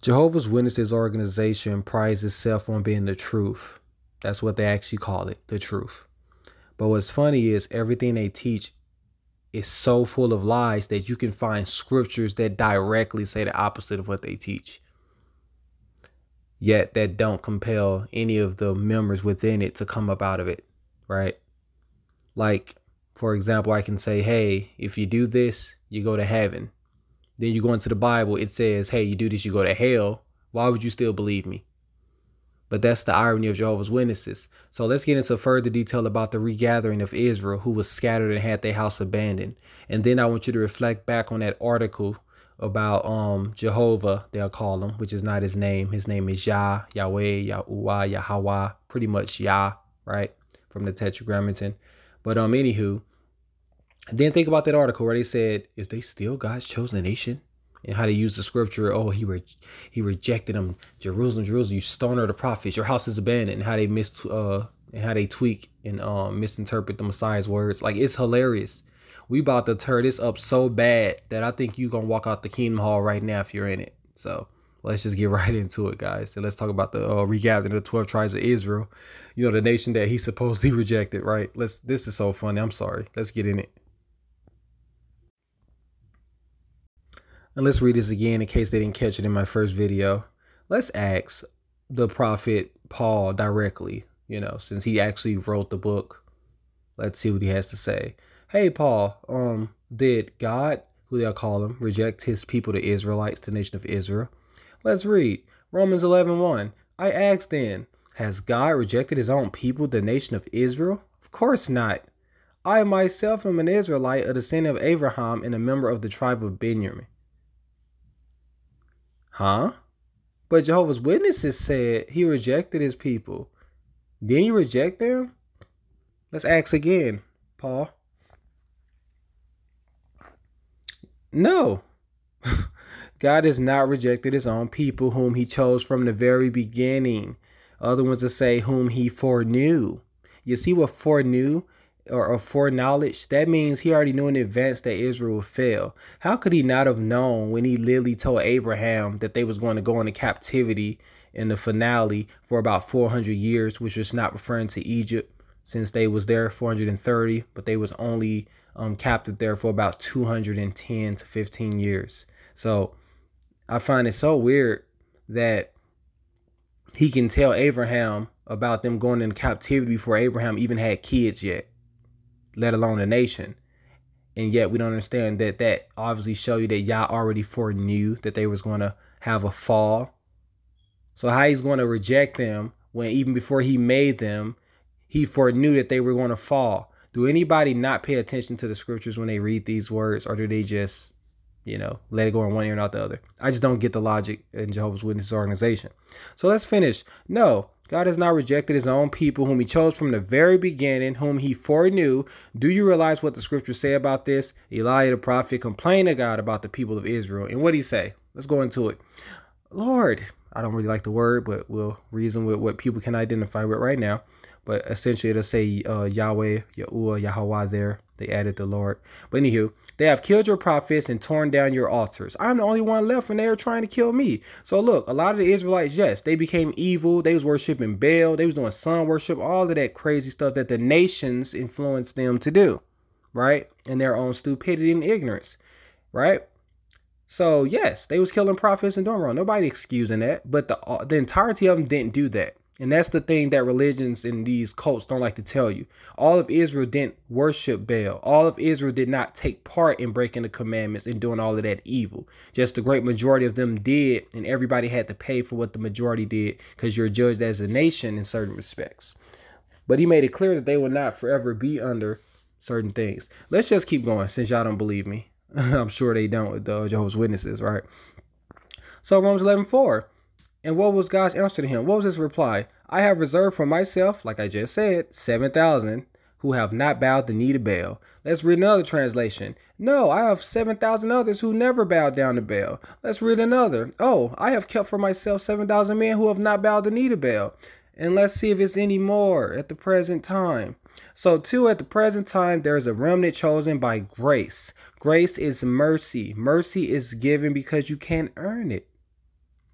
Jehovah's Witnesses organization prides itself on being the truth. That's what they actually call it, the truth. But what's funny is everything they teach is so full of lies that you can find scriptures that directly say the opposite of what they teach. Yet that don't compel any of the members within it to come up out of it, right? Like, for example, I can say, hey, if you do this, you go to heaven. Then you go into the Bible, it says, hey, you do this, you go to hell. Why would you still believe me? But that's the irony of Jehovah's Witnesses. So let's get into further detail about the regathering of Israel, who was scattered and had their house abandoned. And then I want you to reflect back on that article about Jehovah, they'll call him, which is not his name. His name is Yah, Yahweh, Yahuwah, Yahweh, pretty much Yah, right? From the Tetragrammaton. But anywho, then think about that article where they said, is they still God's chosen nation? And how they use the scripture, oh, he rejected them. Jerusalem, Jerusalem, you stoner of the prophets, your house is abandoned. And how they tweak and misinterpret the Messiah's words. Like, it's hilarious. We about to tear this up so bad that I think you're gonna walk out the Kingdom Hall right now if you're in it. So let's just get right into it, guys. And let's talk about the regathering of the 12 tribes of Israel. You know, the nation that he supposedly rejected, right? This is so funny. I'm sorry. Let's get in it. And let's read this again in case they didn't catch it in my first video. Let's ask the prophet Paul directly, you know, since he actually wrote the book. Let's see what he has to say. Hey, Paul, did God, who they'll call him, reject his people, the Israelites, the nation of Israel? Let's read Romans 11:1. I ask then, has God rejected his own people, the nation of Israel? Of course not. I myself am an Israelite, a descendant of Abraham, and a member of the tribe of Benjamin. Huh? But Jehovah's Witnesses said he rejected his people. Didn't he reject them? Let's ask again, Paul. No. God has not rejected his own people whom he chose from the very beginning. Other ones will say whom he foreknew. You see what foreknew or foreknowledge? That means he already knew in advance that Israel would fail. How could he not have known when he literally told Abraham that they was going to go into captivity in the finale for about 400 years, which was not referring to Egypt since they was there 430, but they was only captive there for about 210 to 15 years. So I find it so weird that he can tell Abraham about them going into captivity before Abraham even had kids yet, let alone a nation. And yet we don't understand that that obviously show you that Yah already foreknew that they was going to have a fall. So how he's going to reject them when even before he made them, he foreknew that they were going to fall? Do anybody not pay attention to the scriptures when they read these words, or do they just, you know, let it go in one ear and out the other? I just don't get the logic in Jehovah's Witnesses organization. So let's finish. No, God has not rejected his own people whom he chose from the very beginning, whom he foreknew. Do you realize what the scriptures say about this? Elijah the prophet complained to God about the people of Israel. And what did he say? Let's go into it. Lord, I don't really like the word, but we'll reason with what people can identify with right now. But essentially it'll say Yahweh, Yahuwah, Yahweh there. They added the Lord. But anywho, they have killed your prophets and torn down your altars. I'm the only one left and they are trying to kill me. So look, a lot of the Israelites, yes, they became evil. They was worshiping Baal. They was doing sun worship, all of that crazy stuff that the nations influenced them to do, right? In their own stupidity and ignorance, right? So yes, they was killing prophets and doing wrong. Nobody excusing that. But the entirety of them didn't do that. And that's the thing that religions and these cults don't like to tell you. All of Israel didn't worship Baal. All of Israel did not take part in breaking the commandments and doing all of that evil. Just the great majority of them did, and everybody had to pay for what the majority did because you're judged as a nation in certain respects. But he made it clear that they will not forever be under certain things. Let's just keep going since y'all don't believe me. I'm sure they don't with the Jehovah's Witnesses, right? So Romans 11:4. And what was God's answer to him? What was his reply? I have reserved for myself, like I just said, 7,000 who have not bowed the knee to Baal. Let's read another translation. No, I have 7,000 others who never bowed down to Baal. Let's read another. Oh, I have kept for myself 7,000 men who have not bowed the knee to Baal. And let's see if it's any more at the present time. So too, at the present time, there is a remnant chosen by grace. Grace is mercy. Mercy is given because you can't earn it.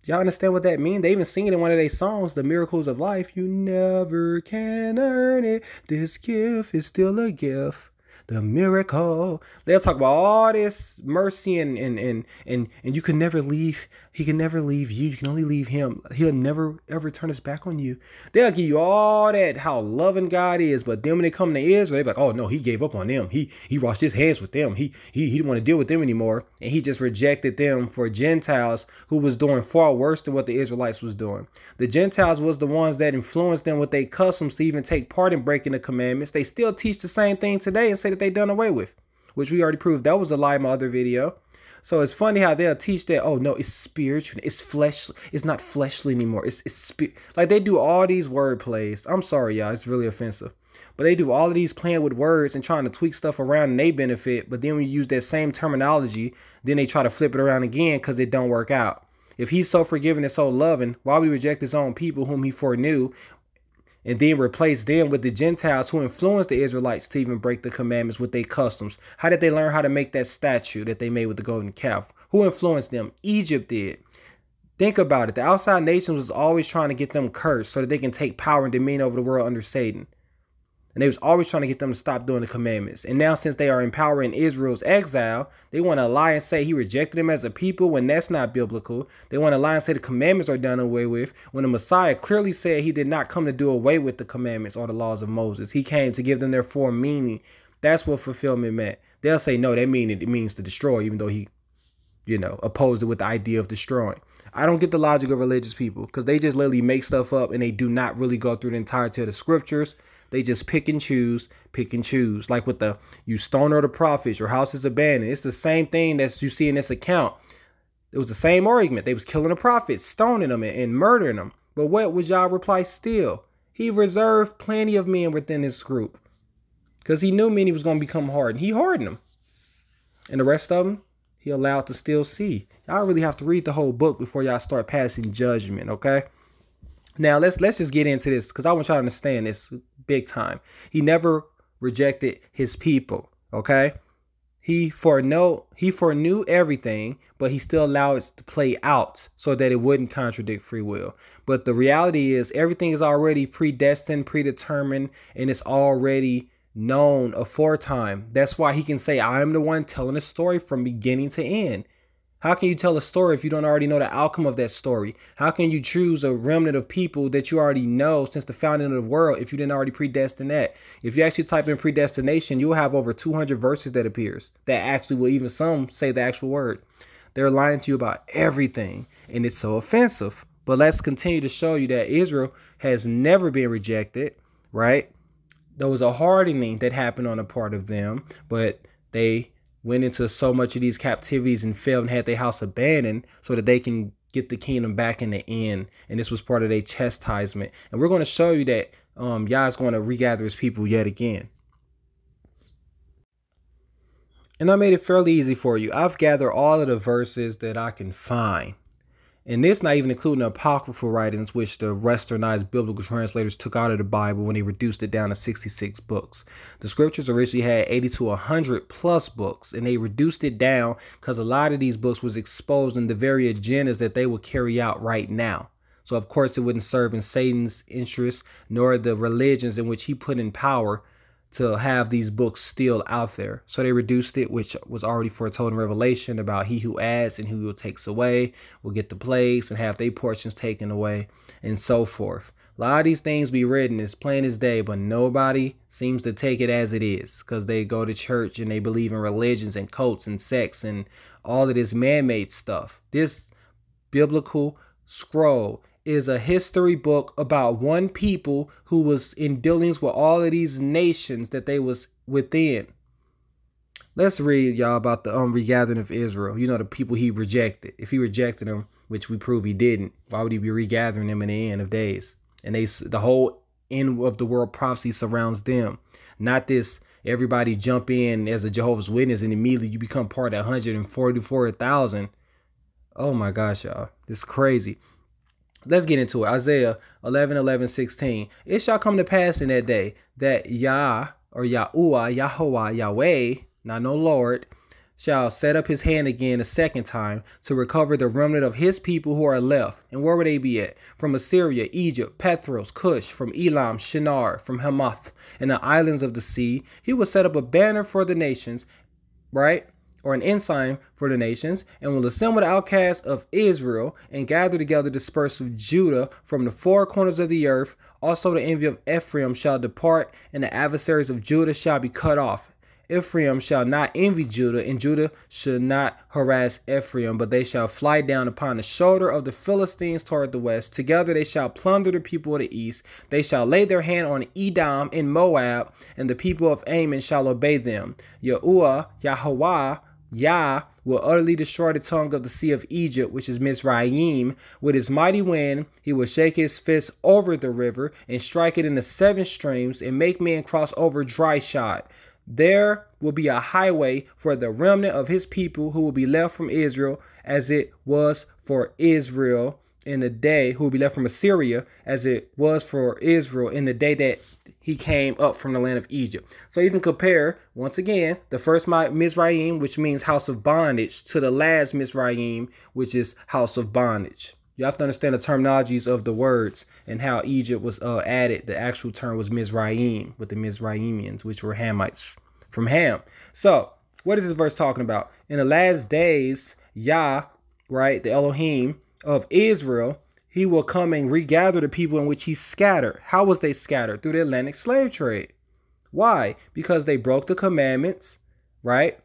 Y'all understand what that means? They even sing it in one of their songs, The Miracles of Life. You never can earn it. This gift is still a gift. The miracle. They'll talk about all this mercy and you can never leave. He can never leave you. You can only leave him. He'll never ever turn his back on you. They'll give you all that, how loving God is. But then when they come to Israel, they're like, oh no, he gave up on them. He washed his hands with them. He didn't want to deal with them anymore. And he just rejected them for Gentiles who was doing far worse than what the Israelites was doing. The Gentiles was the ones that influenced them with their customs to even take part in breaking the commandments. They still teach the same thing today and say that they done away with, which we already proved that was a lie in my other video. So it's funny how they'll teach that, oh no, it's spiritual, it's flesh, it's not fleshly anymore, it's spirit. Like they do all these word plays. I'm sorry, y'all, it's really offensive. But they do all of these playing with words and trying to tweak stuff around and they benefit. But then when you use that same terminology, then they try to flip it around again because it don't work out. If he's so forgiving and so loving, why would he reject his own people whom he foreknew and then replace them with the Gentiles who influenced the Israelites to even break the commandments with their customs? How did they learn how to make that statue that they made with the golden calf? Who influenced them? Egypt did. Think about it. The outside nations was always trying to get them cursed so that they can take power and dominion over the world under Satan. And they was always trying to get them to stop doing the commandments. And now since they are in power in Israel's exile, they want to lie and say he rejected them as a people when that's not biblical. They want to lie and say the commandments are done away with when the Messiah clearly said he did not come to do away with the commandments or the laws of Moses. He came to give them their full meaning. That's what fulfillment meant. They'll say, no, that means to destroy, even though he, opposed it with the idea of destroying. I don't get the logic of religious people because they just literally make stuff up and they do not really go through the entirety of the scriptures. They just pick and choose. Like with the, you stoner the prophets, your house is abandoned. It's the same thing that you see in this account. It was the same argument. They was killing the prophets, stoning them and murdering them. But what would y'all reply still? He reserved plenty of men within this group because he knew many was going to become hardened. He hardened them. And the rest of them, he allowed to still see. Y'all really have to read the whole book before y'all start passing judgment, okay? Now, let's just get into this because I want y'all to understand this big time. He never rejected his people, okay? He foreknew everything, but he still allowed it to play out so that it wouldn't contradict free will. But the reality is everything is already predestined, predetermined, and it's already known aforetime. That's why he can say, I am the one telling a story from beginning to end. How can you tell a story if you don't already know the outcome of that story? How can you choose a remnant of people that you already know since the founding of the world if you didn't already predestine that? If you actually type in predestination, you'll have over 200 verses that appears that actually will even some say the actual word. They're lying to you about everything, and it's so offensive. But let's continue to show you that Israel has never been rejected, right? There was a hardening that happened on the part of them, but they went into so much of these captivities and failed and had their house abandoned so that they can get the kingdom back in the end. And this was part of their chastisement. And we're going to show you that Yah is going to regather his people yet again. And I made it fairly easy for you. I've gathered all of the verses that I can find. And this not even including the apocryphal writings, which the westernized biblical translators took out of the Bible when they reduced it down to 66 books. The scriptures originally had 80 to 100 plus books, and they reduced it down because a lot of these books was exposed in the very agendas that they will carry out right now. So, of course, it wouldn't serve in Satan's interests, nor the religions in which he put in power to have these books still out there. So they reduced it, which was already foretold in Revelation about he who adds and who takes away will get the plagues and have their portions taken away and so forth. A lot of these things be written as plain as day, but nobody seems to take it as it is because they go to church and they believe in religions and cults and sects and all of this man-made stuff. This biblical scroll is a history book about one people who was in dealings with all of these nations that they was within. Let's read y'all about the regathering of Israel. You know, the people he rejected. If he rejected them, which we prove he didn't, why would he be regathering them in the end of days? And the whole end of the world prophecy surrounds them. Not this everybody jump in as a Jehovah's Witness and immediately you become part of 144,000. Oh my gosh, y'all. This is crazy. Let's get into it. Isaiah 11:11-16. It shall come to pass in that day that Yah or Yahuwah, Yahweh, not no Lord, shall set up his hand again a second time to recover the remnant of his people who are left. And where would they be at? From Assyria, Egypt, Pathros, Cush, from Elam, Shinar, from Hamath, and the islands of the sea. He will set up a banner for the nations, right? Or an ensign for the nations, and will assemble the outcasts of Israel and gather together the dispersed of Judah from the four corners of the earth. Also the envy of Ephraim shall depart, and the adversaries of Judah shall be cut off. Ephraim shall not envy Judah, and Judah shall not harass Ephraim, but they shall fly down upon the shoulder of the Philistines toward the west. Together they shall plunder the people of the east. They shall lay their hand on Edom and Moab, and the people of Ammon shall obey them. Yahweh, Yah, will utterly destroy the tongue of the sea of Egypt, which is Mizraim. With his mighty wind, he will shake his fist over the river and strike it in the seven streams and make men cross over dry shod. There will be a highway for the remnant of his people who will be left from Israel, as it was for Israel in the day, who will be left from Assyria, as it was for Israel in the day that he came up from the land of Egypt. So even compare, once again, the first Mizraim, which means house of bondage, to the last Mizraim, which is house of bondage. You have to understand the terminologies of the words and how Egypt was added. The actual term was Mizraim, with the Mizraimians, which were Hamites from Ham. So what is this verse talking about? In the last days, Yah, right, the Elohim of Israel, he will come and regather the people in which he scattered. How was they scattered? Through the Atlantic slave trade. Why? Because they broke the commandments, right?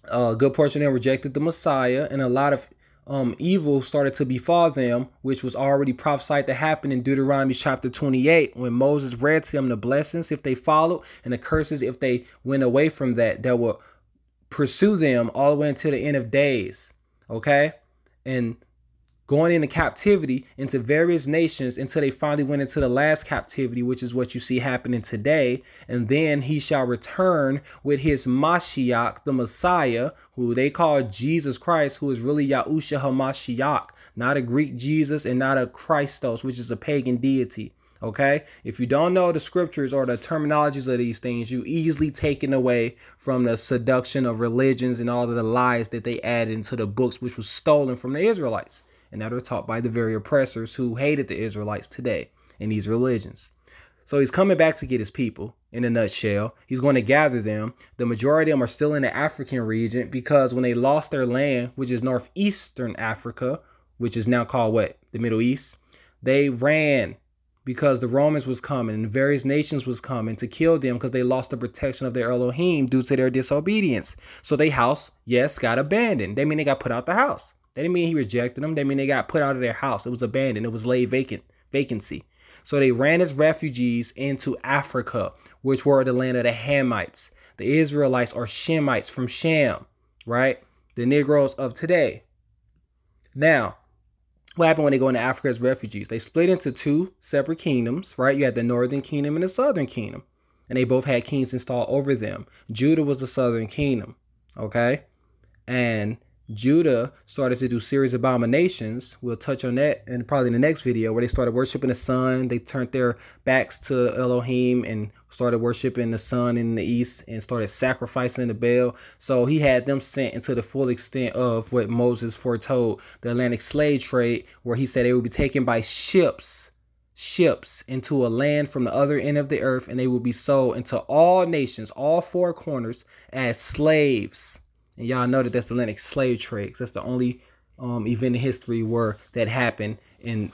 A good portion of them rejected the Messiah, and a lot of evil started to befall them, which was already prophesied to happen in Deuteronomy chapter 28, when Moses read to them the blessings if they followed, and the curses if they went away from that will pursue them all the way until the end of days. Okay? And going into captivity into various nations until they finally went into the last captivity, which is what you see happening today. And then he shall return with his Hamashiac, the Messiah, who they call Jesus Christ, who is really Yahusha Hamashiac, not a Greek Jesus and not a Christos, which is a pagan deity. Okay, if you don't know the scriptures or the terminologies of these things, you easily taken away from the seduction of religions and all of the lies that they added into the books, which was stolen from the Israelites and that are taught by the very oppressors who hated the Israelites today in these religions. So he's coming back to get his people. In a nutshell, he's going to gather them. The majority of them are still in the African region, because when they lost their land, which is northeastern Africa, which is now called what? The Middle East. They ran because the Romans was coming and various nations was coming to kill them, because they lost the protection of their Elohim due to their disobedience. So their house, yes, got abandoned. They mean they got put out the house. That didn't mean he rejected them. They mean they got put out of their house. It was abandoned. It was laid vacancy. So they ran as refugees into Africa, which were the land of the Hamites. The Israelites are Shemites from Shem, right? The Negroes of today. Now, what happened when they go into Africa as refugees? They split into two separate kingdoms, right? You had the northern kingdom and the southern kingdom. And they both had kings installed over them. Judah was the southern kingdom, okay? And Judah started to do serious abominations. We'll touch on that in probably in the next video, where they started worshiping the sun. They turned their backs to Elohim and started worshiping the sun in the east and started sacrificing the Baal. So he had them sent into the full extent of what Moses foretold, the Atlantic slave trade, where he said they would be taken by ships into a land from the other end of the earth, and they will be sold into all nations, all four corners, as slaves. And y'all know that that's the Atlantic slave trade. That's the only event in history where that happened in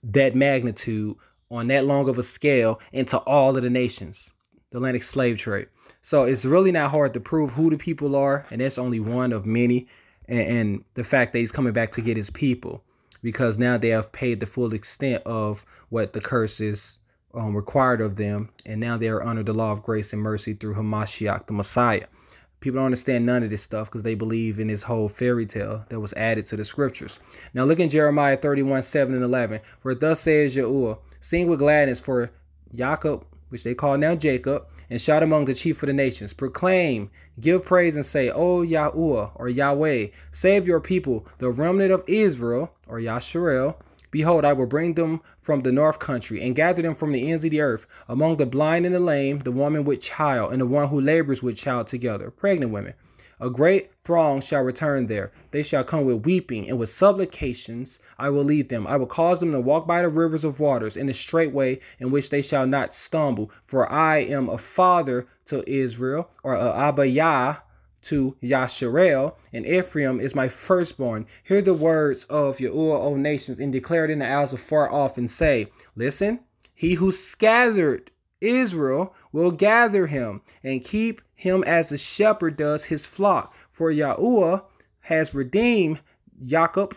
that magnitude, on that long of a scale, into all of the nations, the Atlantic slave trade. So it's really not hard to prove who the people are, and that's only one of many. And the fact that he's coming back to get his people, because now they have paid the full extent of what the curse is required of them, and now they are under the law of grace and mercy through Hamashiac, the Messiah. People don't understand none of this stuff because they believe in this whole fairy tale that was added to the scriptures. Now look in Jeremiah 31:7-11. For thus says Yahuwah, sing with gladness for Jacob, which they call now Jacob, and shout among the chief of the nations. Proclaim, give praise, and say, O Yahuwah, or Yahweh, save your people, the remnant of Israel, or Yasharel. Behold, I will bring them from the north country and gather them from the ends of the earth, among the blind and the lame, the woman with child, and the one who labors with child together, pregnant women, A great throng shall return there. They shall come with weeping, and with supplications I will lead them. I will cause them to walk by the rivers of waters in the straight way in which they shall not stumble. For I am a father to Israel, or a Abba to Yasharel, and Ephraim is my firstborn. Hear the words of Yahuwah, O nations, and declare it in the isles afar off, and say, listen, he who scattered Israel will gather him and keep him as a shepherd does his flock. For Yahuwah has redeemed Jacob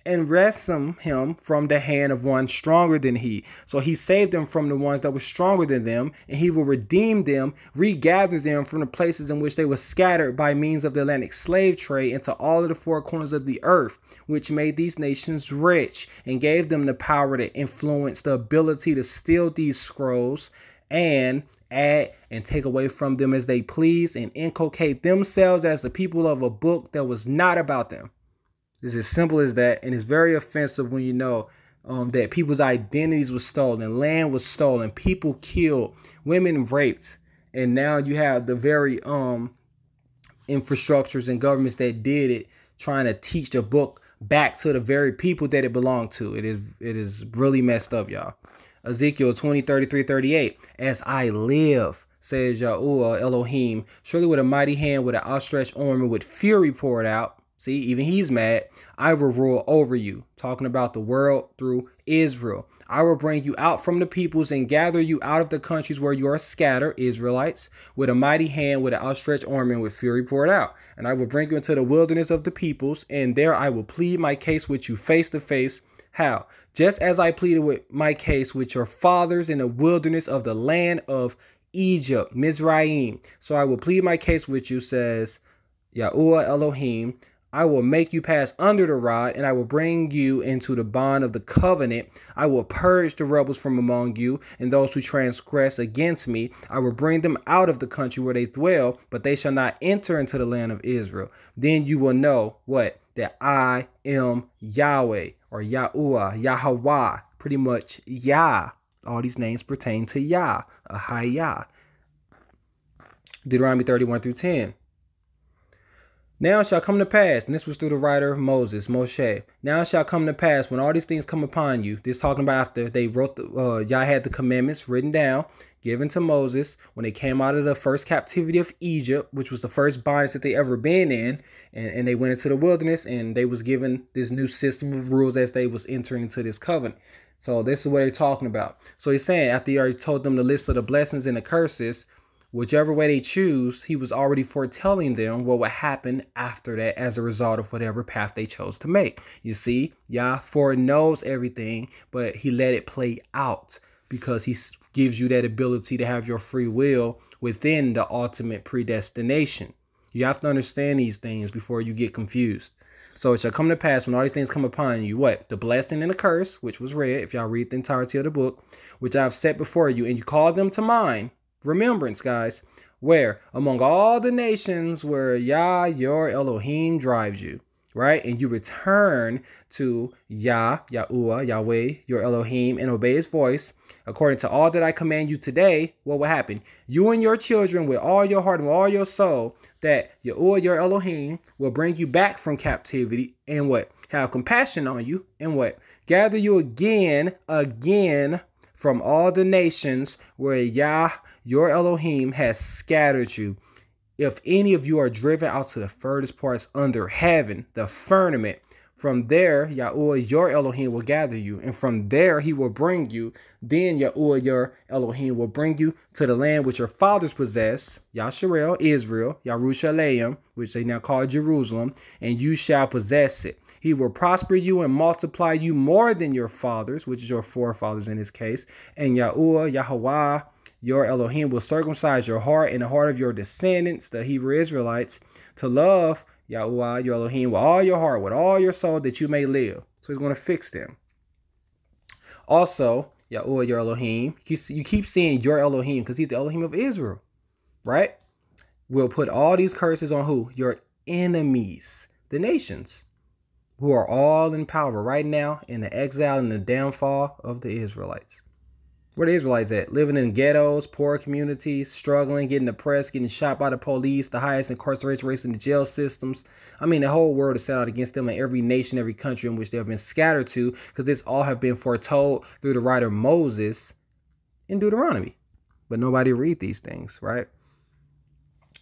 and ransomed him from the hand of one stronger than he. So he saved them from the ones that were stronger than them, and he will redeem them, regather them from the places in which they were scattered by means of the Atlantic slave trade into all of the four corners of the earth, which made these nations rich and gave them the power to influence, the ability to steal these scrolls and add and take away from them as they please, and inculcate themselves as the people of a book that was not about them. It's as simple as that, and it's very offensive when you know that people's identities were stolen, land was stolen, people killed, women raped, and now you have the very infrastructures and governments that did it trying to teach the book back to the very people that it belonged to. It is really messed up, y'all. Ezekiel 20:33-38. As I live, says Yahuwah Elohim, surely with a mighty hand, with an outstretched arm, and with fury poured out. See, even he's mad. I will rule over you. Talking about the world through Israel. I will bring you out from the peoples and gather you out of the countries where you are scattered, Israelites, with a mighty hand, with an outstretched arm, and with fury poured out. And I will bring you into the wilderness of the peoples, and there I will plead my case with you face to face. How? Just as I pleaded with my case with your fathers in the wilderness of the land of Egypt, Mizraim. So I will plead my case with you, says Yahuwah Elohim. I will make you pass under the rod, and I will bring you into the bond of the covenant. I will purge the rebels from among you, and those who transgress against me. I will bring them out of the country where they dwell, but they shall not enter into the land of Israel. Then you will know what? That I am Yahweh, or Yahuwah, Yahweh, pretty much Yah. All these names pertain to Yah, Ahayah. Deuteronomy 31-10. Now it shall come to pass, and this was through the writer of Moses, Moshe. Now it shall come to pass when all these things come upon you. This talking about after they wrote, Yah had the commandments written down, given to Moses when they came out of the first captivity of Egypt, which was the first bondage that they ever been in, and they went into the wilderness, and they was given this new system of rules as they was entering into this covenant. So this is what they're talking about. So he's saying after he already told them the list of the blessings and the curses, whichever way they choose, he was already foretelling them what would happen after that as a result of whatever path they chose to make. You see, Yah foreknows everything, but he let it play out because he gives you that ability to have your free will within the ultimate predestination. You have to understand these things before you get confused. So it shall come to pass when all these things come upon you, what? The blessing and the curse, which was read, if y'all read the entirety of the book, which I have set before you, and you call them to mind. Remembrance, guys, where among all the nations where Yah, your Elohim, drives you, right? And you return to Yah, Yahuwah, Yahweh, your Elohim, and obey his voice, according to all that I command you today, what will happen? You and your children with all your heart and with all your soul, that Yahuwah, your Elohim, will bring you back from captivity and what? Have compassion on you and what? Gather you again from all the nations where Yah, your Elohim, has scattered you. If any of you are driven out to the furthest parts under heaven, the firmament, from there Yahuwah, your Elohim, will gather you, and from there he will bring you. Then Yahuwah, your Elohim, will bring you to the land which your fathers possessed, Yasharel, Israel, Yerushalayim, which they now call Jerusalem, and you shall possess it. He will prosper you and multiply you more than your fathers, which is your forefathers in this case, and Yahuwah, Yahweh, your Elohim, will circumcise your heart and the heart of your descendants, the Hebrew Israelites, to love Yahuwah, your Elohim, with all your heart, with all your soul, that you may live. So he's going to fix them. Also, Yahuwah, your Elohim, you keep seeing your Elohim because he's the Elohim of Israel, right? Will put all these curses on who? Your enemies, the nations, who are all in power right now in the exile and the downfall of the Israelites. Where the Israelites at? Living in ghettos, poor communities, struggling, getting oppressed, getting shot by the police, the highest incarceration rates in the jail systems. I mean, the whole world is set out against them in every nation, every country in which they have been scattered to, because this all have been foretold through the writer Moses in Deuteronomy. But nobody read these things, right?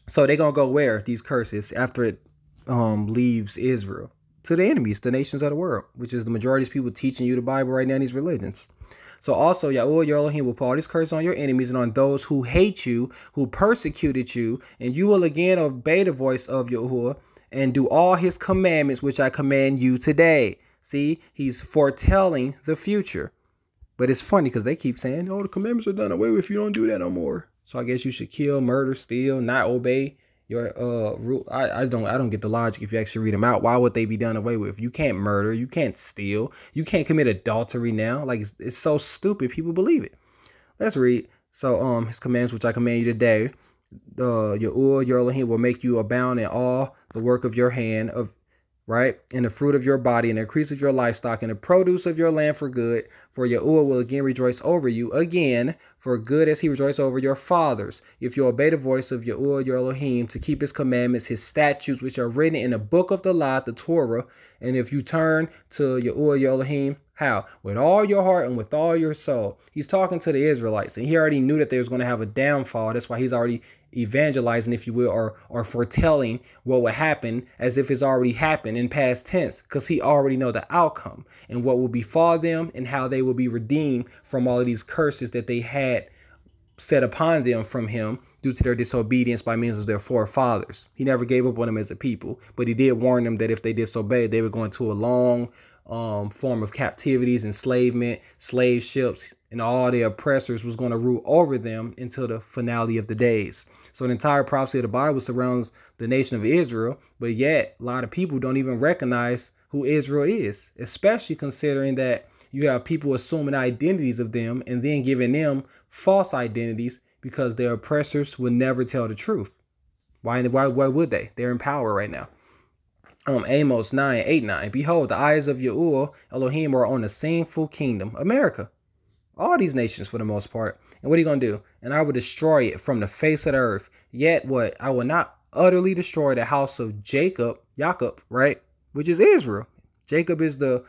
So they're going to go where? These curses after it leaves Israel? To the enemies, the nations of the world, which is the majority of people teaching you the Bible right now in these religions. So also, Yahweh, your Elohim, will pour all these curses on your enemies and on those who hate you, who persecuted you, and you will again obey the voice of Yahweh and do all his commandments, which I command you today. See, he's foretelling the future. But it's funny because they keep saying, oh, the commandments are done away with if you don't do that no more. So I guess you should kill, murder, steal, not obey your rule. I don't get the logic if you actually read them out. Why would they be done away with? You can't murder, you can't steal, you can't commit adultery now. Like it's so stupid, people believe it. Let's read. So his commands which I command you today, your Elohim will make you abound in all the work of your hand, of right, and the fruit of your body, and the increase of your livestock, and the produce of your land for good. For Yahuwah will again rejoice over you, again for good, as he rejoiced over your fathers, if you obey the voice of Yahuwah your Elohim, to keep his commandments, his statutes, which are written in the book of the law, the Torah. And if you turn to Yahuwah your Elohim, how? With all your heart and with all your soul. He's talking to the Israelites, and he already knew that they was going to have a downfall. That's why he's already evangelizing, if you will, or foretelling what would happen as if it's already happened in past tense, because he already know the outcome and what will befall them and how they will be redeemed from all of these curses that they had set upon them from him due to their disobedience by means of their forefathers. He never gave up on them as a people, but he did warn them that if they disobeyed, they were going to a long form of captivities, enslavement, slave ships, and all the oppressors was going to rule over them until the finale of the days. So the entire prophecy of the Bible surrounds the nation of Israel, but yet a lot of people don't even recognize who Israel is, especially considering that you have people assuming identities of them and then giving them false identities because their oppressors will never tell the truth. Why would they? They're in power right now. Amos 9:8-9. Behold, the eyes of Yahuwah Elohim are on the sinful kingdom, America. All these nations for the most part. And what are you going to do? And I will destroy it from the face of the earth. Yet what? I will not utterly destroy the house of Jacob, right? Which is Israel. Jacob is the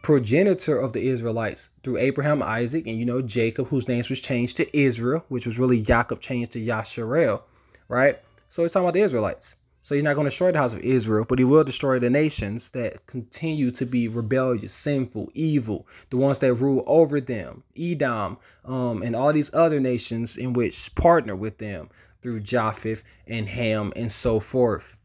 progenitor of the Israelites through Abraham, Isaac, and you know Jacob, whose names was changed to Israel, which was really Jacob changed to Yasharel, right? So he's talking about the Israelites. So he's not going to destroy the house of Israel, but he will destroy the nations that continue to be rebellious, sinful, evil, the ones that rule over them, Edom, and all these other nations in which partner with them through Japheth and Ham and so forth.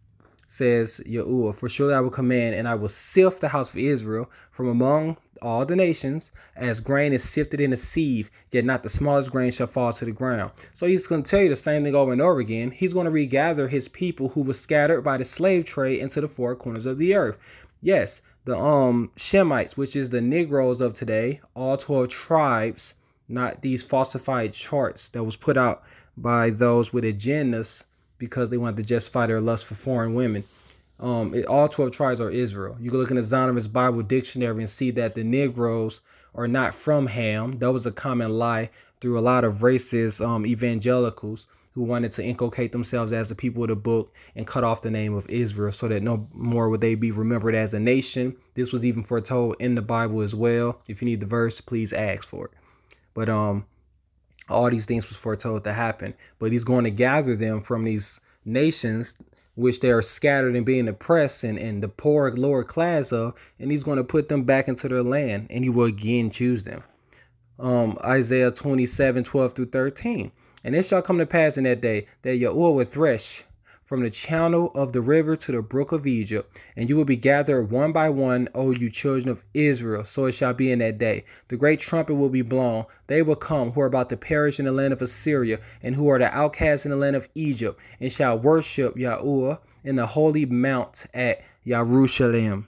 Says Yahuwah, for surely I will command, and I will sift the house of Israel from among all the nations, as grain is sifted in a sieve, yet not the smallest grain shall fall to the ground. So he's going to tell you the same thing over and over again. He's going to regather his people who were scattered by the slave trade into the four corners of the earth. Yes, the Shemites, which is the Negroes of today, all 12 tribes, not these falsified charts that was put out by those with agendas because they wanted to justify their lust for foreign women. All 12 tribes are Israel. You can look in the Zondervan's Bible Dictionary and see that the Negroes are not from Ham. That was a common lie through a lot of racist evangelicals who wanted to inculcate themselves as the people of the book and cut off the name of Israel so that no more would they be remembered as a nation. This was even foretold in the Bible as well. If you need the verse, please ask for it. But all these things was foretold to happen, but he's going to gather them from these nations which they are scattered and being oppressed and the poor lower class of, and he's going to put them back into their land, and he will again choose them. Isaiah 27:12-13. And it shall come to pass in that day that Yahuwah will thresh from the channel of the river to the brook of Egypt, and you will be gathered one by one, O you children of Israel. So it shall be in that day. The great trumpet will be blown. They will come who are about to perish in the land of Assyria, and who are the outcasts in the land of Egypt, and shall worship Yahuwah in the holy mount at Yerushalayim.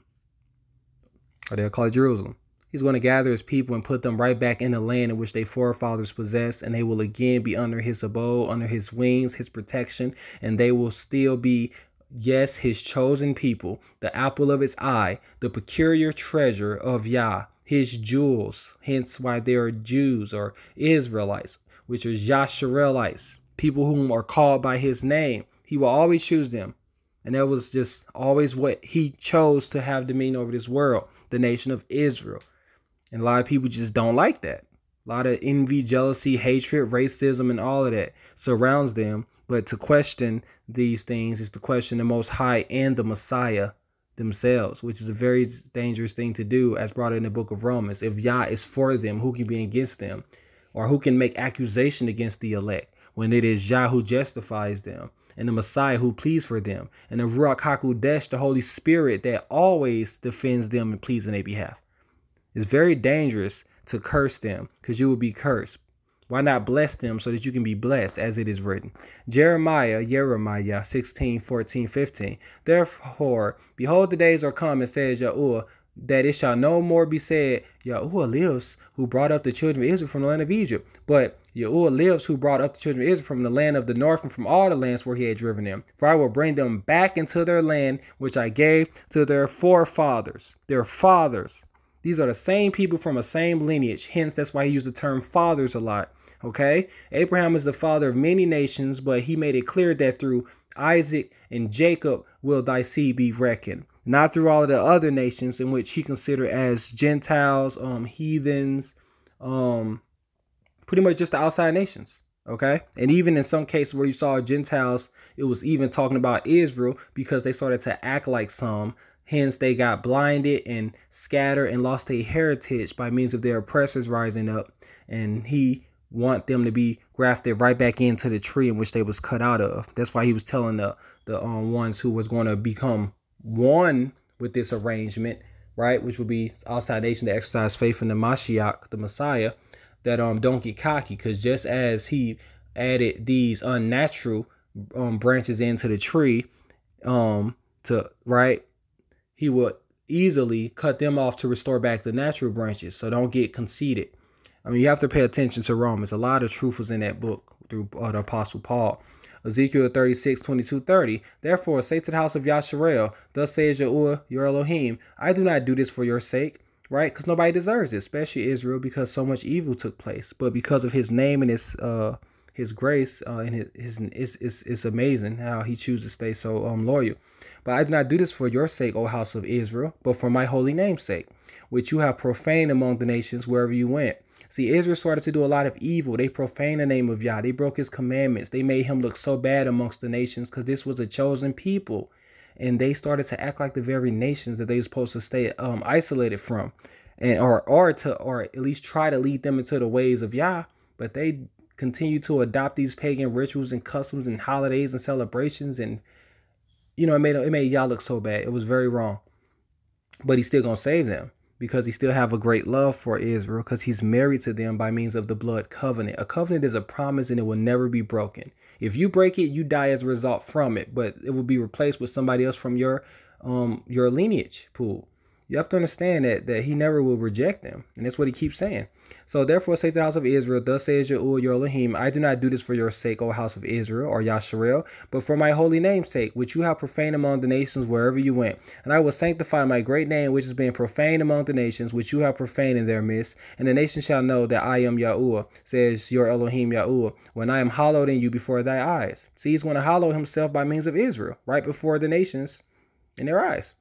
Or they'll call it Jerusalem. He's going to gather his people and put them right back in the land in which their forefathers possessed, and they will again be under his abode, under his wings, his protection, and they will still be, yes, his chosen people, the apple of his eye, the peculiar treasure of Yah, his jewels. Hence why they are Jews or Israelites, which are Yasharielites, people whom are called by his name. He will always choose them. And that was just always what he chose to have dominion over this world, the nation of Israel. And a lot of people just don't like that. A lot of envy, jealousy, hatred, racism, and all of that surrounds them. But to question these things is to question the Most High and the Messiah themselves, which is a very dangerous thing to do, as brought in the book of Romans. If Yah is for them, who can be against them? Or who can make accusation against the elect when it is Yah who justifies them, and the Messiah who pleads for them, and the Ruach HaKodesh, the Holy Spirit that always defends them and pleads in their behalf. It's very dangerous to curse them, because you will be cursed. Why not bless them so that you can be blessed, as it is written? Jeremiah 16:14-15. Therefore, behold, the days are coming, says Yahuwah, that it shall no more be said, Yahuwah lives, who brought up the children of Israel from the land of Egypt. But Yahuwah lives, who brought up the children of Israel from the land of the north and from all the lands where he had driven them. For I will bring them back into their land, which I gave to their forefathers. Their fathers. These are the same people from the same lineage. Hence, that's why he used the term fathers a lot. Okay? Abraham is the father of many nations, but he made it clear that through Isaac and Jacob will thy seed be reckoned. Not through all of the other nations in which he considered as Gentiles, heathens, pretty much just the outside nations. Okay? And even in some cases where you saw Gentiles, it was even talking about Israel, because they started to act like some. Hence, they got blinded and scattered and lost their heritage by means of their oppressors rising up. And he want them to be grafted right back into the tree in which they was cut out of. That's why he was telling the ones who was going to become one with this arrangement, right, which would be outside nation to exercise faith in the Hamashiac, the Messiah, that don't get cocky, because just as he added these unnatural branches into the tree, he would easily cut them off to restore back the natural branches. So don't get conceited. I mean, you have to pay attention to Romans. A lot of truth was in that book through the Apostle Paul. Ezekiel 36:22-30. Therefore, say to the house of Yasharel, thus says Yahuwah, your Elohim, I do not do this for your sake, right? Because nobody deserves it, especially Israel, because so much evil took place. But because of his name and his grace, and it's amazing how he chooses to stay so loyal. But I do not do this for your sake, O house of Israel, but for my holy name's sake, which you have profaned among the nations wherever you went. See, Israel started to do a lot of evil. They profaned the name of Yah. They broke his commandments. They made him look so bad amongst the nations, because this was a chosen people. And they started to act like the very nations that they were supposed to stay isolated from, and or at least try to lead them into the ways of Yah. But they continue to adopt these pagan rituals and customs and holidays and celebrations, and it made Yah look so bad. It was very wrong. But he's still gonna save them, because he still have a great love for Israel, because he's married to them by means of the blood covenant. A covenant is a promise, and it will never be broken. If you break it, you die as a result from it, but it will be replaced with somebody else from your lineage pool. You have to understand that he never will reject them. And that's what he keeps saying. So therefore say to the house of Israel, thus says Yahuwah your Elohim, I do not do this for your sake, O house of Israel, or Yasharel, but for my holy name's sake, which you have profaned among the nations wherever you went. And I will sanctify my great name, which has been profaned among the nations, which you have profaned in their midst. And the nations shall know that I am Yahuwah, says your Elohim Yahuwah, when I am hallowed in you before thy eyes. See, he's going to hallow himself by means of Israel, right before the nations in their eyes.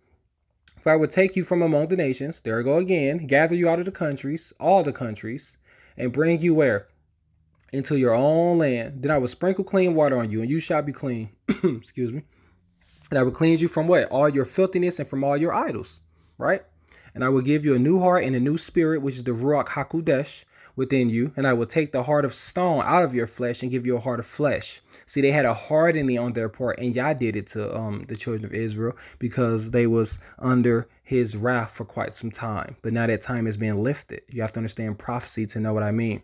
For I would take you from among the nations, there I go again, gather you out of the countries, all the countries, and bring you where? Into your own land. Then I will sprinkle clean water on you, and you shall be clean. Excuse me. And I will cleanse you from what? All your filthiness and from all your idols, right? And I will give you a new heart and a new spirit, which is the Ruach HaKodesh within you. And I will take the heart of stone out of your flesh and give you a heart of flesh. See, they had a hardening on their part, and Yah did it to the children of Israel, because they was under his wrath for quite some time. But now that time is being lifted. You have to understand prophecy to know what I mean.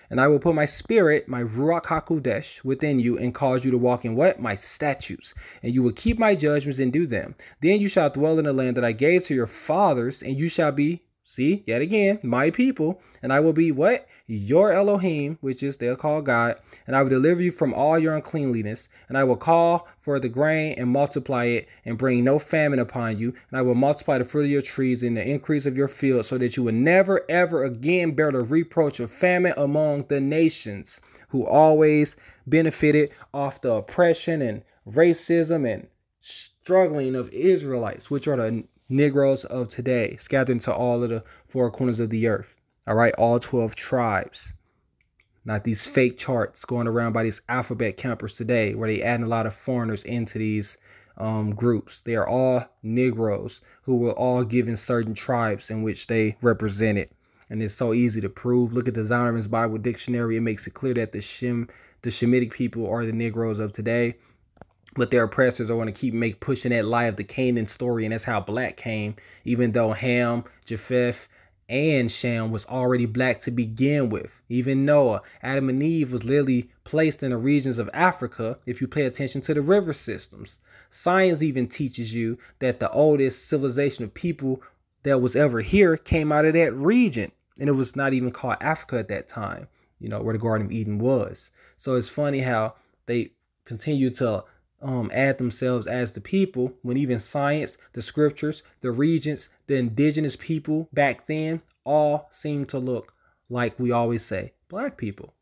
And I will put my spirit, my Ruach HaKodesh, within you, and cause you to walk in what? My statutes. And you will keep my judgments and do them. Then you shall dwell in the land that I gave to your fathers, and you shall be See, yet again, my people, and I will be what? Your Elohim, which is they'll call God, and I will deliver you from all your uncleanliness, and I will call for the grain and multiply it, and bring no famine upon you, and I will multiply the fruit of your trees and the increase of your fields, so that you will never ever again bear the reproach of famine among the nations, who always benefited off the oppression and racism and struggling of Israelites, which are the Negroes of today, scattered into all of the four corners of the earth. All right, all 12 tribes. Not these fake charts going around by these alphabet campers today, where they adding a lot of foreigners into these groups. They are all Negroes who were all given certain tribes in which they represented. And it's so easy to prove. Look at the Zondervan's Bible Dictionary. It makes it clear that the Shemitic people are the Negroes of today. But their oppressors are going to keep pushing that lie of the Canaan story. And that's how black came, even though Ham, Japheth, and Shem was already black to begin with. Even Noah, Adam and Eve was literally placed in the regions of Africa if you pay attention to the river systems. Science even teaches you that the oldest civilization of people that was ever here came out of that region. And it was not even called Africa at that time, you know, where the Garden of Eden was. So it's funny how they continue to add themselves as the people, when even science, the scriptures, the regions, the indigenous people back then all seem to look like we always say, black people.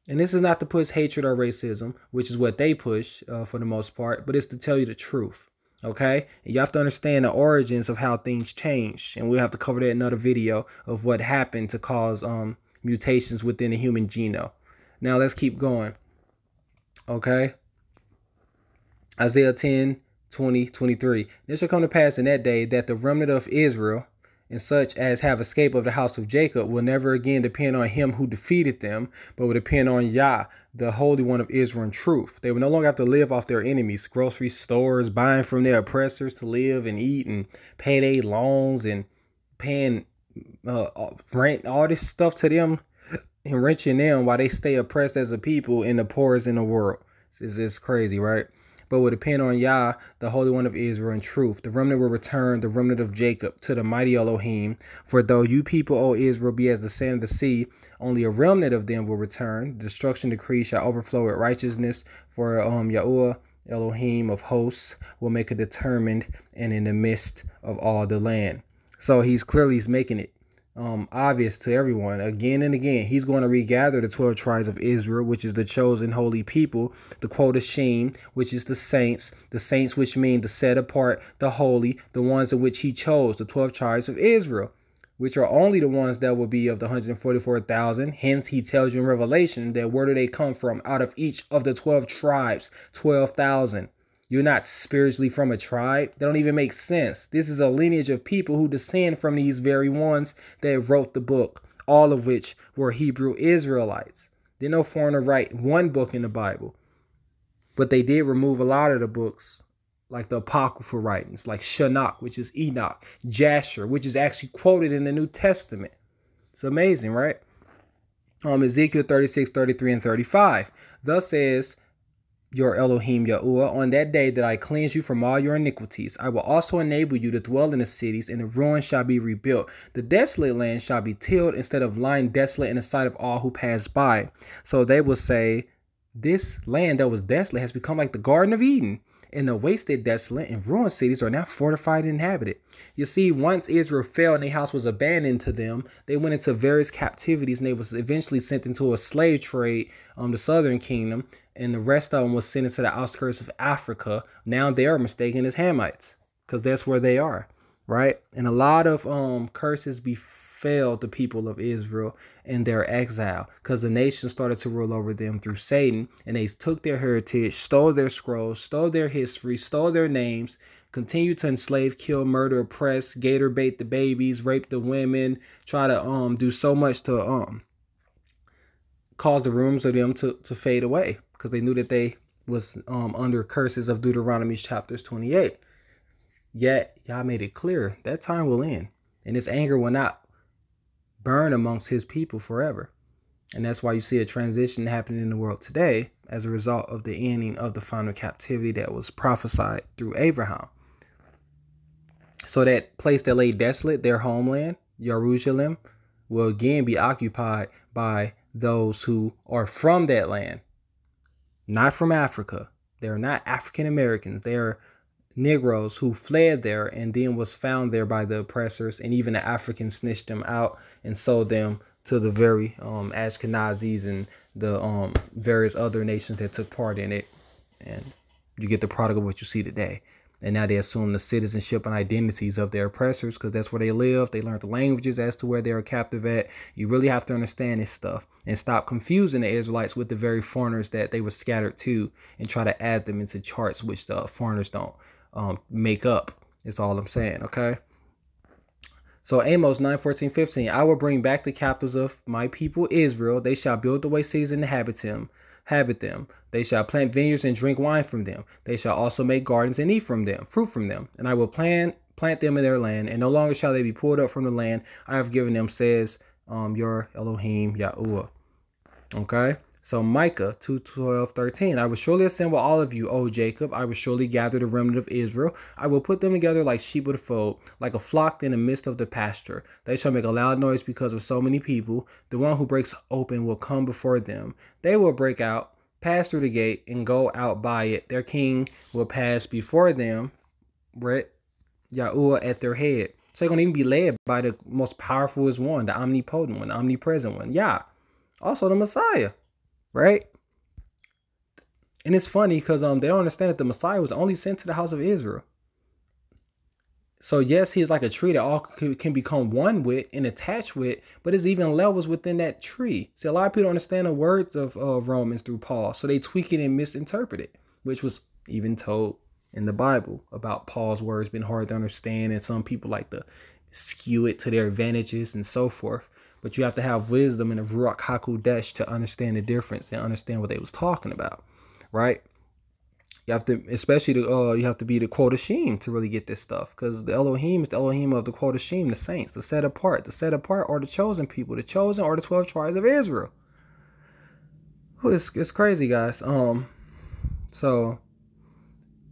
And this is not to push hatred or racism, which is what they push for the most part, but it's to tell you the truth. Okay, and you have to understand the origins of how things change, and we'll have to cover that in another video of what happened to cause mutations within the human genome. Now let's keep going. Okay. Isaiah 10, 20, 23. This shall come to pass in that day that the remnant of Israel and such as have escaped of the house of Jacob will never again depend on him who defeated them, but will depend on Yah, the Holy One of Israel in truth. They will no longer have to live off their enemies, grocery stores, buying from their oppressors to live and eat and pay their loans and paying rent, all this stuff to them, enriching them while they stay oppressed as a people and the poorest in the world. It's crazy, right? But will depend on Yah, the Holy One of Israel in truth. The remnant will return, the remnant of Jacob, to the mighty Elohim. For though you people, O Israel, be as the sand of the sea, only a remnant of them will return. The destruction decree shall overflow with righteousness. For Yahweh, Elohim of hosts, will make it determined and in the midst of all the land. So he's making it obvious to everyone again and again. He's going to regather the 12 tribes of Israel, which is the chosen holy people, the Quodashim, which is the saints which mean the set apart, the holy, the ones in which he chose, the 12 tribes of Israel, which are only the ones that will be of the 144,000. Hence he tells you in Revelation that where do they come from? Out of each of the 12 tribes, 12,000. You're not spiritually from a tribe. That don't even make sense. This is a lineage of people who descend from these very ones that wrote the book, all of which were Hebrew Israelites. Did no foreigner write one book in the Bible, but they did remove a lot of the books, like the apocryphal writings, like Shinnach, which is Enoch, Jasher, which is actually quoted in the New Testament. It's amazing, right? Ezekiel 36, 33, and 35. Thus says your Elohim Yahuwah, on that day that I cleanse you from all your iniquities, I will also enable you to dwell in the cities, and the ruins shall be rebuilt. The desolate land shall be tilled instead of lying desolate in the sight of all who pass by. So they will say, this land that was desolate has become like the Garden of Eden, and the wasted, desolate, and ruined cities are now fortified and inhabited. You see, once Israel fell and their house was abandoned to them, they went into various captivities, and they was eventually sent into a slave trade, the southern kingdom, and the rest of them was sent into the outskirts of Africa. Now they are mistaken as Hamites, because that's where they are, right? And a lot of curses befell the people of Israel in their exile, because the nation started to rule over them through Satan, and they took their heritage, stole their scrolls, stole their history, stole their names, continued to enslave, kill, murder, oppress, gator bait the babies, rape the women, try to do so much to cause the rumors of them to fade away, because they knew that they was under curses of Deuteronomy chapters 28. Yet Yah made it clear that time will end, and his anger will not burn amongst his people forever. And that's why you see a transition happening in the world today as a result of the ending of the final captivity that was prophesied through Abraham. So that place that lay desolate, their homeland, Jerusalem, will again be occupied by those who are from that land, not from Africa. They're not African Americans. They're Negroes who fled there and then was found there by the oppressors, and even the Africans snitched them out and sold them to the very Ashkenazis and the various other nations that took part in it. And you get the product of what you see today. And now they assume the citizenship and identities of their oppressors because that's where they live. They learn the languages as to where they are captive at. You really have to understand this stuff and stop confusing the Israelites with the very foreigners that they were scattered to and try to add them into charts which the foreigners don't make up. Is all I'm saying, okay? So Amos 9:14-15, I will bring back the captives of my people Israel. They shall build the way cities and inhabit them. They shall plant vineyards and drink wine from them. They shall also make gardens and eat from them, fruit from them. And I will plant them in their land, and no longer shall they be pulled up from the land I have given them, says your Elohim Yahweh. Okay? So Micah 2:12-13, I will surely assemble all of you, O Jacob. I will surely gather the remnant of Israel. I will put them together like sheep of the fold, like a flock in the midst of the pasture. They shall make a loud noise because of so many people. The one who breaks open will come before them. They will break out, pass through the gate, and go out by it. Their king will pass before them, Yahuwah at their head. So they're going to even be led by the most powerful one, the omnipotent one, the omnipresent one, Yah. Also the Messiah. Right? And it's funny because they don't understand that the Messiah was only sent to the house of Israel. So yes, he's like a tree that all can become one with and attached with, but there's even levels within that tree. See, a lot of people don't understand the words of Romans through Paul, so they tweak it and misinterpret it, which was even told in the Bible about Paul's words being hard to understand, and some people like to skew it to their advantages and so forth. But you have to have wisdom and a Ruach HaKodesh to understand the difference and understand what they was talking about, right? You have to, especially you have to be the Kodashim to really get this stuff, because the Elohim is the Elohim of the Kodashim, the saints, the set apart. The set apart are the chosen people. The chosen are the 12 tribes of Israel. Oh, it's crazy, guys. So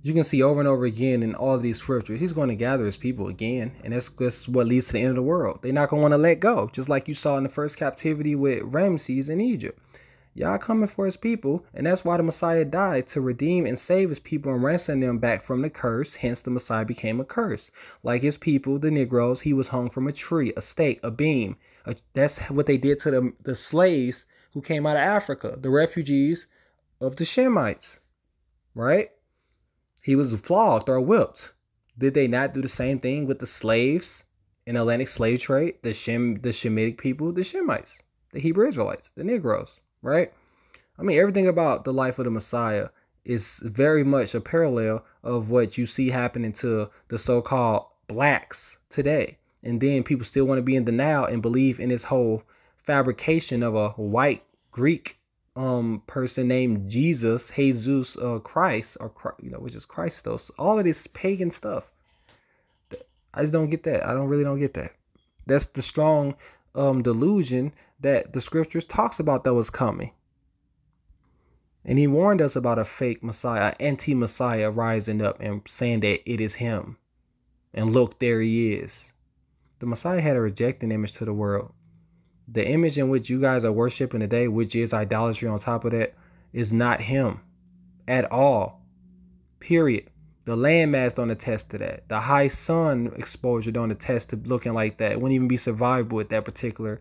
you can see over and over again in all of these scriptures, he's going to gather his people again. And that's what leads to the end of the world. They're not going to want to let go. Just like you saw in the first captivity with Ramses in Egypt. Yah coming for his people. And that's why the Messiah died, to redeem and save his people and ransom them back from the curse. Hence the Messiah became a curse. Like his people, the Negroes, he was hung from a tree, a stake, a beam. That's what they did to the slaves who came out of Africa. The refugees of the Shemites. Right? He was flogged or whipped. Did they not do the same thing with the slaves in the Atlantic slave trade? The Shemitic people, the Shemites, the Hebrew Israelites, the Negroes, right? I mean, everything about the life of the Messiah is very much a parallel of what you see happening to the so-called blacks today. And then people still want to be in denial and believe in this whole fabrication of a white Greek person named Jesus Christ, or which is Christos. All of this pagan stuff, I just don't get that. I really don't get that. That's the strong delusion that the scriptures talks about that was coming. And he warned us about a fake Messiah, anti-Messiah rising up and saying that it is him. And look, there he is. The Messiah had a rejecting image to the world. The image in which you guys are worshiping today, which is idolatry on top of that, is not him at all. Period. The landmass don't attest to that. The high sun exposure don't attest to looking like that. It wouldn't even be survivable at that particular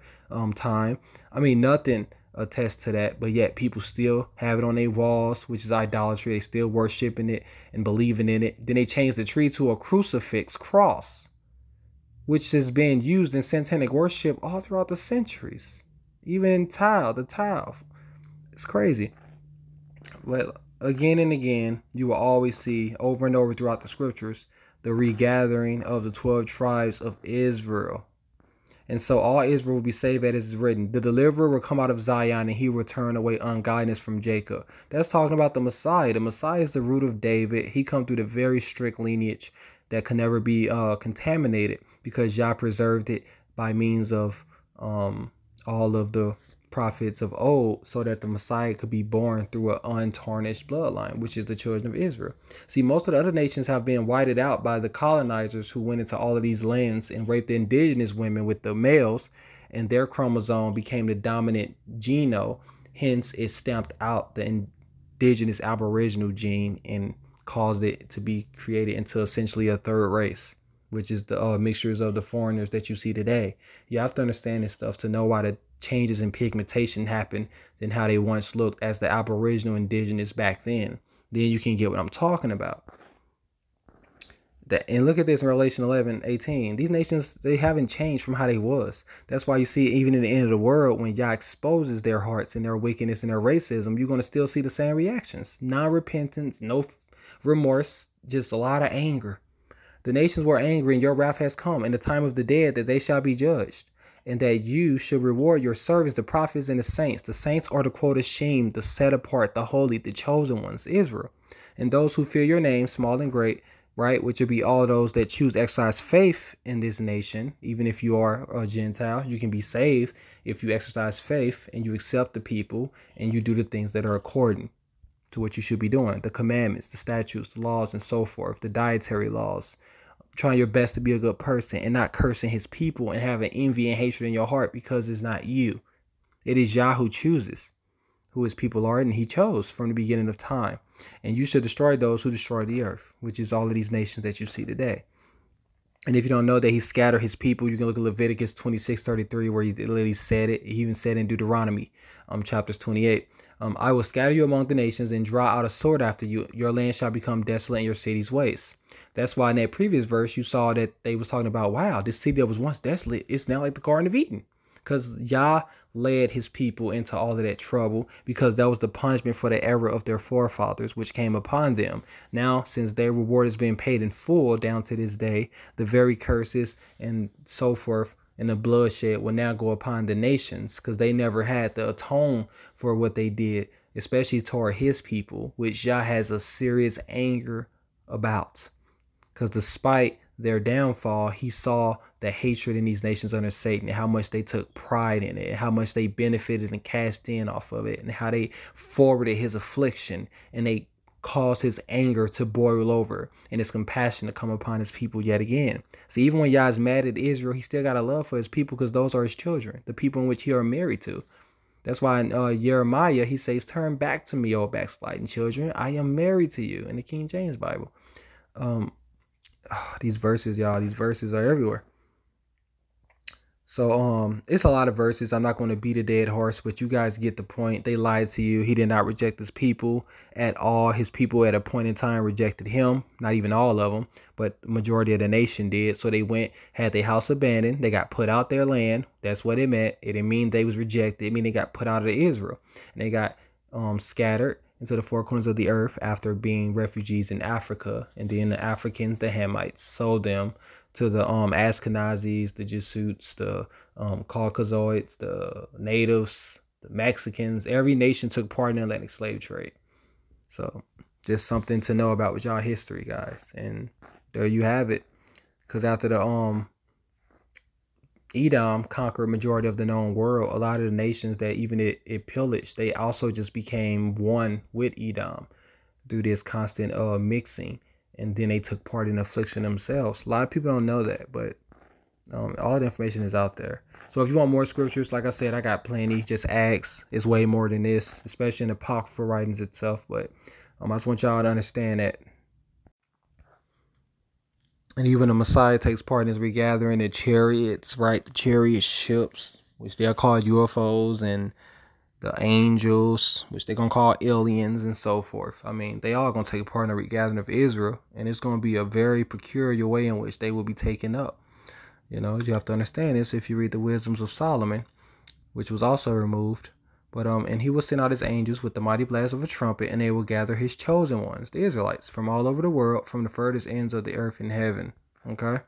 time. I mean, nothing attests to that, but yet people still have it on their walls, which is idolatry. They still worshiping it and believing in it. Then they change the tree to a crucifix cross, which has been used in satanic worship all throughout the centuries. Even in the tile. It's crazy. But again and again, you will always see over and over throughout the scriptures, the regathering of the 12 tribes of Israel. And so all Israel will be saved, as is written. The deliverer will come out of Zion, and he will turn away ungodliness from Jacob. That's talking about the Messiah. The Messiah is the root of David. He come through the very strict lineage that can never be contaminated, because Yah preserved it by means of all of the prophets of old, so that the Messiah could be born through an untarnished bloodline, which is the children of Israel. See, most of the other nations have been whited out by the colonizers who went into all of these lands and raped the indigenous women with the males, and their chromosome became the dominant geno. Hence, it stamped out the indigenous aboriginal gene and caused it to be created into essentially a third race, which is the mixtures of the foreigners that you see today. You have to understand this stuff to know why the changes in pigmentation happened than how they once looked as the aboriginal indigenous back then. Then you can get what I'm talking about. And look at this in Revelation 11:18. These nations, they haven't changed from how they was. That's why you see, even in the end of the world, when Yah exposes their hearts and their wickedness and their racism, you're going to still see the same reactions. Non-repentance, no remorse, just a lot of anger. The nations were angry, and your wrath has come in the time of the dead, that they shall be judged, and that you should reward your servants, the prophets and the saints. The saints are the quotashim, the set apart, the holy, the chosen ones, Israel. And those who fear your name, small and great, right, which would be all those that choose to exercise faith in this nation. Even if you are a Gentile, you can be saved if you exercise faith and you accept the people and you do the things that are according to what you should be doing, the commandments, the statutes, the laws, and so forth, the dietary laws. Trying your best to be a good person and not cursing his people and having envy and hatred in your heart, because it's not you. It is Yah who chooses who his people are, and he chose from the beginning of time. And you should destroy those who destroy the earth, which is all of these nations that you see today. And if you don't know that he scattered his people, you can look at Leviticus 26:33, where he literally said it. He even said in Deuteronomy chapters 28, I will scatter you among the nations and draw out a sword after you. Your land shall become desolate and your cities waste. That's why in that previous verse, you saw that they was talking about, wow, this city that was once desolate, it's now like the Garden of Eden. Because Yah led his people into all of that trouble, because that was the punishment for the error of their forefathers, which came upon them. Now, since their reward has been paid in full down to this day, the very curses and so forth and the bloodshed will now go upon the nations, because they never had to atone for what they did, especially toward his people, which Yah has a serious anger about. Because despite their downfall, he saw the hatred in these nations under Satan, and how much they took pride in it, and how much they benefited and cashed in off of it, and how they forwarded his affliction, and they caused his anger to boil over and his compassion to come upon his people yet again. See, even when Yah's mad at Israel, he still got a love for his people, because those are his children, the people in which he are married to. That's why in Jeremiah, he says, turn back to me, O backsliding children. I am married to you, in the King James Bible. These verses, y'all, these verses are everywhere. So it's a lot of verses. I'm not going to beat a dead horse, but you guys get the point. They lied to you. He did not reject his people at all. His people at a point in time rejected him. Not even all of them, but the majority of the nation did. So they went, had their house abandoned. They got put out their land. That's what it meant. It didn't mean they was rejected. It mean they got put out of Israel, and they got scattered into the four corners of the earth after being refugees in Africa. And then the Africans, the Hamites, sold them to the Ashkenazis, the Jesuits, the Caucasoids, the natives, the Mexicans. Every nation took part in the Atlantic slave trade. So just something to know about with y'all history, guys. And there you have it. Because after the Edom conquered majority of the known world, a lot of the nations that even it pillaged, they also just became one with Edom through this constant mixing. And then they took part in affliction themselves. A lot of people don't know that, but all the information is out there. So if you want more scriptures, like I said, I got plenty. Just ask. It's way more than this, especially in the apocryphal writings itself. But I just want y'all to understand that. And even the Messiah takes part in his regathering, the chariots, right? The chariot ships, which they are called UFOs, and the angels, which they're going to call aliens, and so forth. I mean, they all going to take part in the regathering of Israel, and it's going to be a very peculiar way in which they will be taken up. You know, you have to understand this if you read the Wisdoms of Solomon, which was also removed. But and he will send out his angels with the mighty blast of a trumpet, and they will gather his chosen ones, the Israelites, from all over the world, from the furthest ends of the earth in heaven. Okay?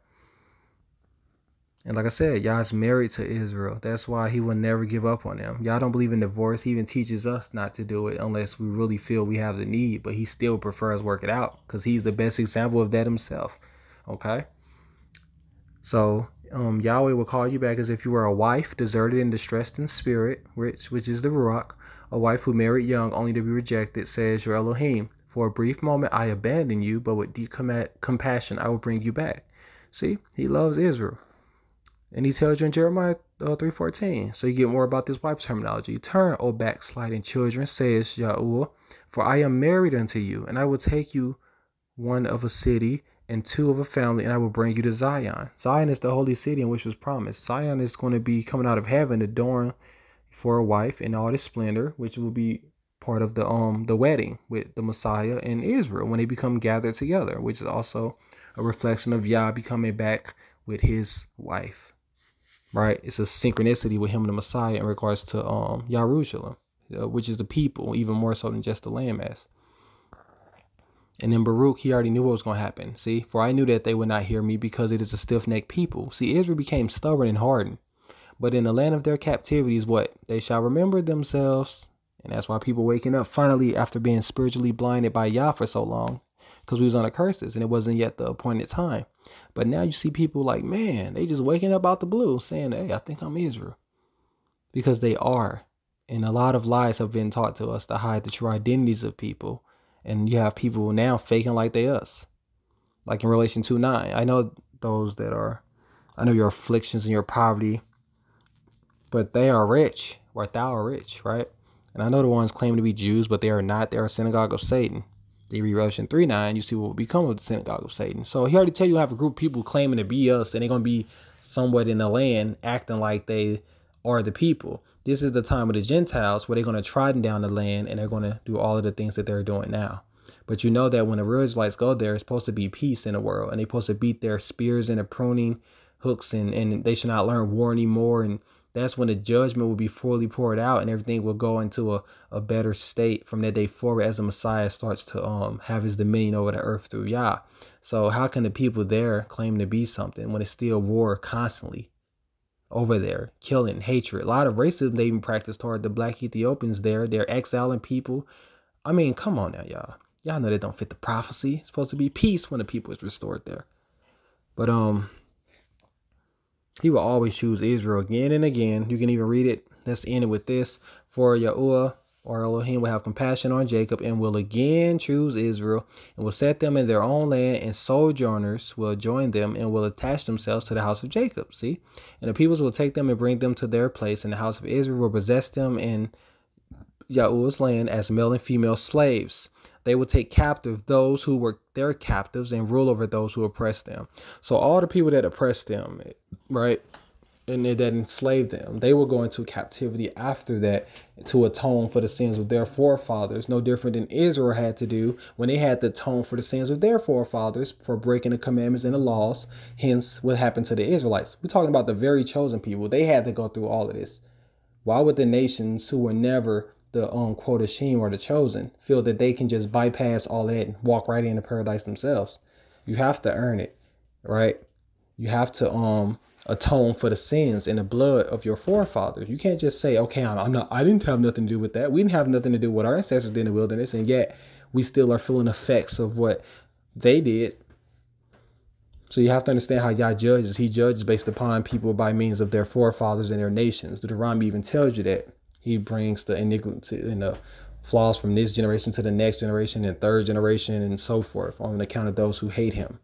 And like I said, Yah's married to Israel. That's why he will never give up on them. Yah don't believe in divorce. He even teaches us not to do it unless we really feel we have the need. But he still prefers work it out, because he's the best example of that himself. Okay? So Yahweh will call you back as if you were a wife, deserted and distressed in spirit, which is the Ruach, a wife who married young only to be rejected, says your Elohim. For a brief moment I abandoned you, but with deep compassion I will bring you back. See, he loves Israel. And he tells you in Jeremiah 3:14. So you get more about this wife terminology. Turn, O backsliding children, says Yahweh, for I am married unto you, and I will take you one of a city and two of a family, and I will bring you to Zion. Zion is the holy city in which was promised. Zion is going to be coming out of heaven, adorned for a wife in all its splendor, which will be part of the wedding with the Messiah and Israel when they become gathered together, which is also a reflection of Yah becoming back with his wife. Right? It's a synchronicity with him and the Messiah in regards to Yahushua, which is the people, even more so than just the landmass. And then Baruch, he already knew what was going to happen. See, for I knew that they would not hear me because it is a stiff-necked people. See, Israel became stubborn and hardened. But in the land of their captivity is what? They shall remember themselves. And that's why people waking up finally after being spiritually blinded by Yah for so long. Because we was under curses and it wasn't yet the appointed time. But now you see people like, man, they just waking up out the blue saying, hey, I think I'm Israel. Because they are. And a lot of lies have been taught to us to hide the true identities of people. And you have people now faking like they us. Like in Revelation 2:9. I know those that are, I know your afflictions and your poverty, but they are rich, or thou are rich, right? And I know the ones claim to be Jews, but they are not. They are a synagogue of Satan. They read Revelation 3:9, you see what will become of the synagogue of Satan. So he already tell you have a group of people claiming to be us, and they're going to be somewhat in the land acting like they are the people. This is the time of the Gentiles where they're going to trodden down the land and they're going to do all of the things that they're doing now. But you know that when the real Israelites go there, it's supposed to be peace in the world, and they're supposed to beat their spears and their pruning hooks, and they should not learn war anymore. And that's when the judgment will be fully poured out and everything will go into a better state from that day forward as the Messiah starts to have his dominion over the earth through Yah. So how can the people there claim to be something when it's still war constantly over there, killing, hatred? A lot of racism they even practice toward the black Ethiopians there. They're exiling people. I mean, come on now, y'all. Y'all know they don't fit the prophecy. It's supposed to be peace when the people is restored there. But he will always choose Israel again and again. You can even read it. Let's end it with this. For Yahuwah or Elohim will have compassion on Jacob and will again choose Israel and will set them in their own land, and sojourners will join them and will attach themselves to the house of Jacob. See? And the peoples will take them and bring them to their place, and the house of Israel will possess them in Yahuwah's land as male and female slaves. They will take captive those who were their captives and rule over those who oppressed them. So all the people that oppressed them, right, and that enslaved them, they will go into captivity after that to atone for the sins of their forefathers. No different than Israel had to do when they had to atone for the sins of their forefathers for breaking the commandments and the laws. Hence, what happened to the Israelites. We're talking about the very chosen people. They had to go through all of this. Why would the nations who were never the quote Hashem or the chosen feel that they can just bypass all that and walk right into paradise themselves? You have to earn it, right? You have to atone for the sins and the blood of your forefathers. You can't just say, okay, I didn't have nothing to do with that. We didn't have nothing to do with what our ancestors did in the wilderness, and yet we still are feeling effects of what they did. So you have to understand how Yah judges. He judges based upon people by means of their forefathers and their nations. Deuteronomy even tells you that. He brings the iniquity and the flaws from this generation to the next generation and third generation and so forth on account of those who hate him.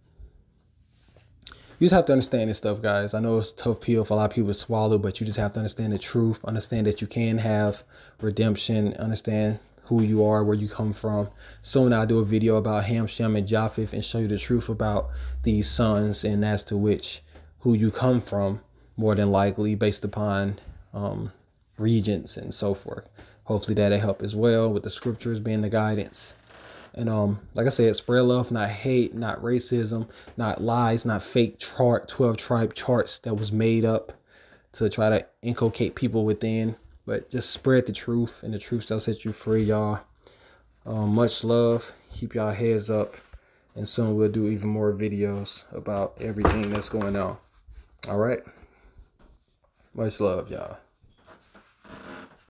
You just have to understand this stuff, guys. I know it's a tough pill for a lot of people to swallow, but you just have to understand the truth. Understand that you can have redemption. Understand who you are, where you come from. Soon I'll do a video about Ham, Shem, and Japheth and show you the truth about these sons and as to who you come from, more than likely based upon regents and so forth. Hopefully that'll help as well, with the scriptures being the guidance. And like I said, spread love, not hate, not racism, not lies, not fake 12 tribe charts that was made up to try to inculcate people within, but just spread the truth, and the truth shall set you free, y'all. Much love. Keep y'all heads up, and soon we'll do even more videos about everything that's going on. All right. Much love, y'all.